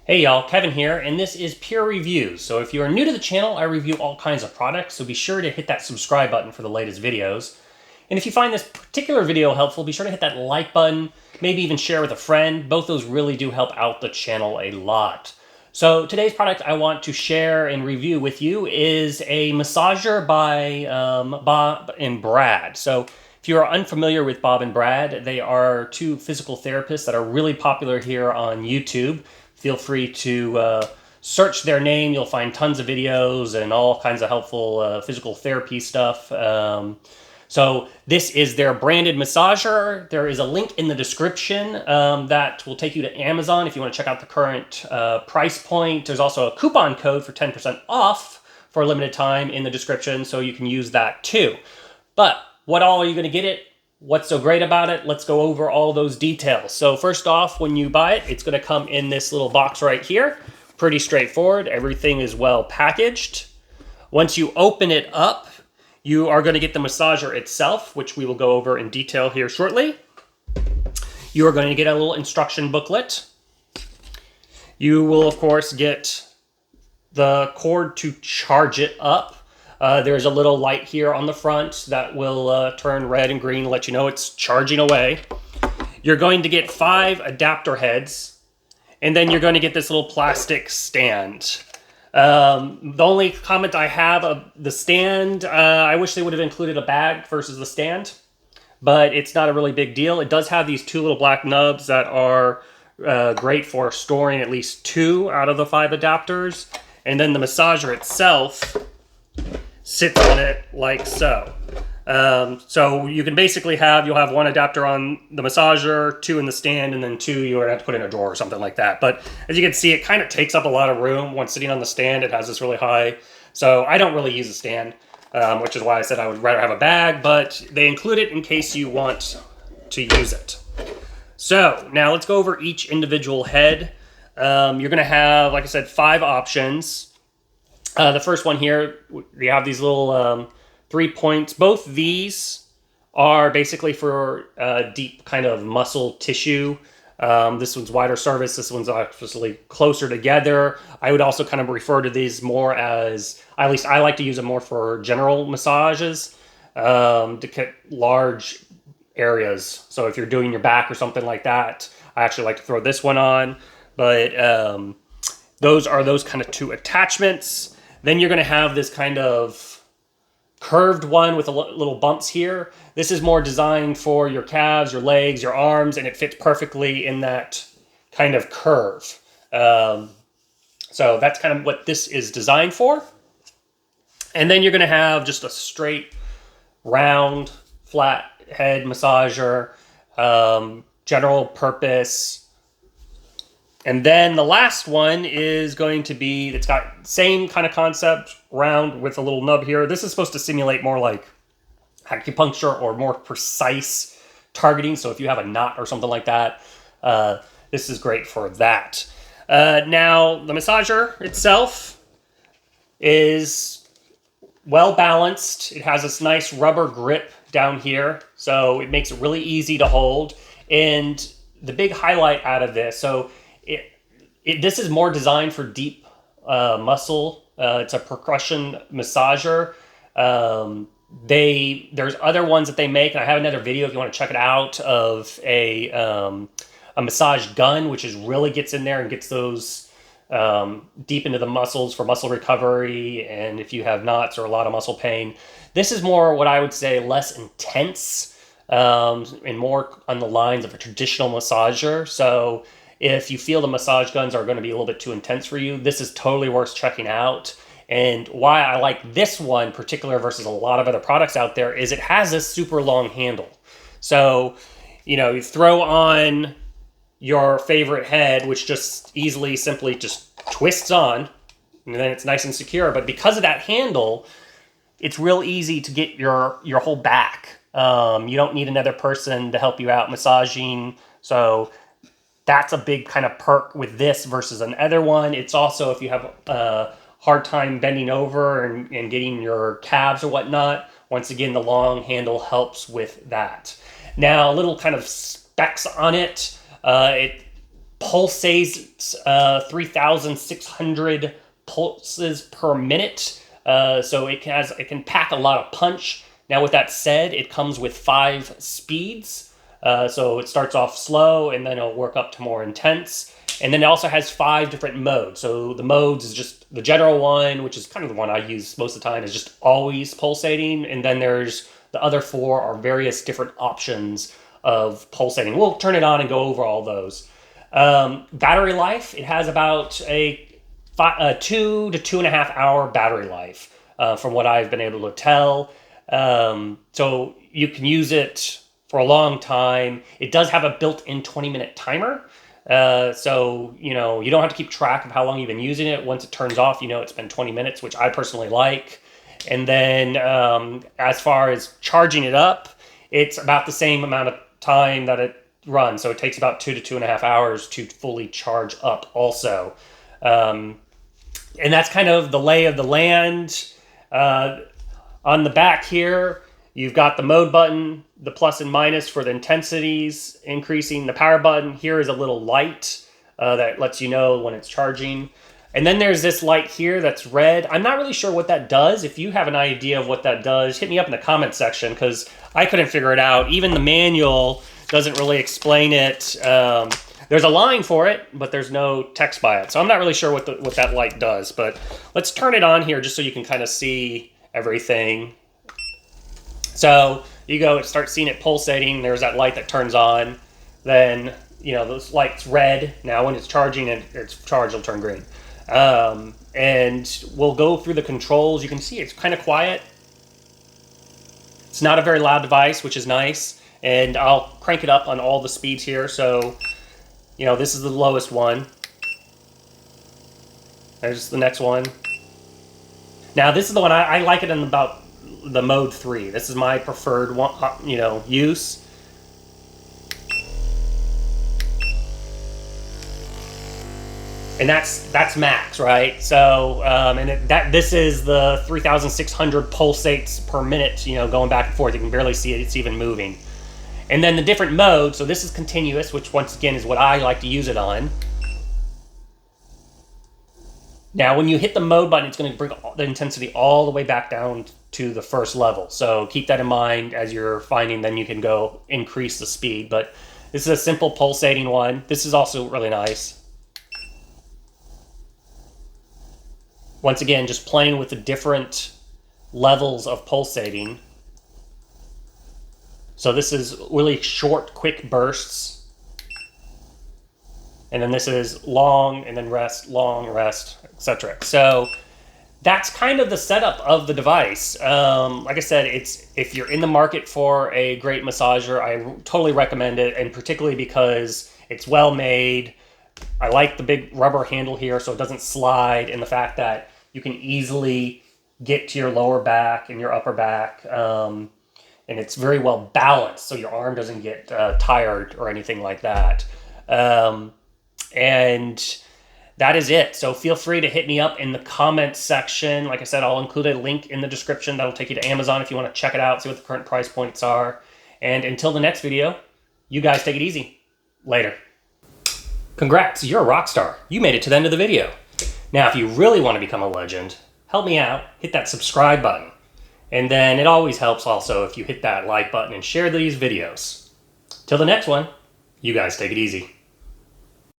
Hey y'all, Kevin here, and this is Peer Reviews. So if you're new to the channel, I review all kinds of products, so be sure to hit that subscribe button for the latest videos. And if you find this particular video helpful, be sure to hit that like button, maybe even share with a friend. Both those really do help out the channel a lot. So today's product I want to share and review with you is a massager by Bob and Brad. So if you are unfamiliar with Bob and Brad, they are two physical therapists that are really popular here on YouTube. Feel free to search their name. You'll find tons of videos and all kinds of helpful physical therapy stuff. So this is their branded massager. There is a link in the description that will take you to Amazon if you want to check out the current price point. There's also a coupon code for 10% off for a limited time in the description, so you can use that too. But what all are you going to get it? What's so great about it? Let's go over all those details. So first off, when you buy it, it's going to come in this little box right here. Pretty straightforward. Everything is well packaged. Once you open it up, you are going to get the massager itself, which we will go over in detail here shortly. You are going to get a little instruction booklet. You will, of course, get the cord to charge it up. There's a little light here on the front that will turn red and green to let you know it's charging away. You're going to get 5 adapter heads, and then you're going to get this little plastic stand. The only comment I have of the stand, I wish they would have included a bag versus the stand, but it's not a really big deal. It does have these 2 little black nubs that are great for storing at least 2 out of the 5 adapters, and then the massager itself sits on it like so. So you can basically you'll have 1 adapter on the massager, 2 in the stand, and then 2 you're gonna have to put in a drawer or something like that. But as you can see, it kind of takes up a lot of room when sitting on the stand. It has this really high. So I don't really use a stand, which is why I said I would rather have a bag, but they include it in case you want to use it. So now let's go over each individual head. You're gonna have, like I said, 5 options. The first one here, we have these little 3 points. Both these are basically for deep kind of muscle tissue. This one's wider surface. This one's obviously closer together. I would also kind of refer to these more as, at least I like to use them more for general massages to get large areas. So if you're doing your back or something like that, I actually like to throw this one on. But those are those kind of 2 attachments. Then you're going to have this kind of curved one with a little bumps here. This is more designed for your calves, your legs, your arms, and it fits perfectly in that kind of curve. So that's kind of what this is designed for. And then you're going to have just a straight, round, flat head massager, general purpose. And then the last one is going to be, it's got same kind of concept, round with a little nub here. This is supposed to simulate more like acupuncture or more precise targeting. So if you have a knot or something like that, this is great for that. Now, the massager itself is well balanced. It has this nice rubber grip down here, so it makes it really easy to hold. And the big highlight out of this, so this is more designed for deep muscle. It's a percussion massager. There's other ones that they make, and I have another video if you want to check it out, of a massage gun, which really gets in there and gets those deep into the muscles for muscle recovery, and if you have knots or a lot of muscle pain. This is more what I would say less intense and more on the lines of a traditional massager. So if you feel the massage guns are going to be a little bit too intense for you, this is totally worth checking out. And why I like this one in particular versus a lot of other products out there is it has this super long handle. So, you throw on your favorite head, which just simply just twists on, and then it's nice and secure. But because of that handle, it's real easy to get your whole back. You don't need another person to help you out massaging. So that's a big kind of perk with this versus another one. It's also, if you have a hard time bending over and getting your calves or whatnot, once again, the long handle helps with that. Now, a little kind of specs on it. pulsates 3,600 pulses per minute. So it can pack a lot of punch. Now, with that said, it comes with 5 speeds. So it starts off slow, and then it'll work up to more intense. And then it also has 5 different modes. So the modes is just the general one, which is kind of the one I use most of the time, is just always pulsating. And then there's the other 4 are various different options of pulsating. We'll turn it on and go over all those. Battery life, it has about a 2 to 2.5 hour battery life, from what I've been able to tell. So you can use it for a long time. It does have a built-in 20-minute timer. So, you don't have to keep track of how long you've been using it. Once it turns off, it's been 20 minutes, which I personally like. And then as far as charging it up, it's about the same amount of time that it runs. So it takes about 2 to 2.5 hours to fully charge up also. And that's kind of the lay of the land. On the back here, you've got the mode button, the plus and minus for the intensities, increasing. The power button here is a little light that lets you know when it's charging. And then there's this light here that's red. I'm not really sure what that does. If you have an idea of what that does, hit me up in the comment section, because I couldn't figure it out. Even the manual doesn't really explain it. There's a line for it, but there's no text by it. So I'm not really sure what that light does. But let's turn it on here just so you can kind of see everything. So you go and start seeing it pulsating. There's that light that turns on. Then, this light's red. Now when it's charging and it's charged, it'll turn green. And we'll go through the controls. You can see it's kind of quiet. It's not a very loud device, which is nice. And I'll crank it up on all the speeds here. So, this is the lowest one. There's the next one. Now, this is the one I like it in about the mode 3. This is my preferred one, use. And that's max, right? So, this is the 3,600 pulsates per minute, going back and forth. You can barely see it. It's even moving. And then the different modes. So this is continuous, which once again is what I like to use it on. Now, when you hit the mode button, it's going to bring the intensity all the way back down to the first level. So keep that in mind as you're finding. Then you can go increase the speed. But this is a simple pulsating one. This is also really nice. Once again, just playing with the different levels of pulsating. So this is really short, quick bursts. And then this is long, and then rest, long, rest, etc. So that's kind of the setup of the device. Like I said, if you're in the market for a great massager, I totally recommend it, and particularly because it's well made. I like the big rubber handle here so it doesn't slide, and the fact that you can easily get to your lower back and your upper back. And it's very well balanced so your arm doesn't get tired or anything like that. And that is it. So feel free to hit me up in the comments section. Like I said, I'll include a link in the description that'll take you to Amazon if you want to check it out, see what the current price points are. And until the next video, you guys take it easy. Later. Congrats, you're a rock star. You made it to the end of the video. Now, if you really want to become a legend, help me out, hit that subscribe button. And then it always helps also if you hit that like button and share these videos. Till the next one, you guys take it easy.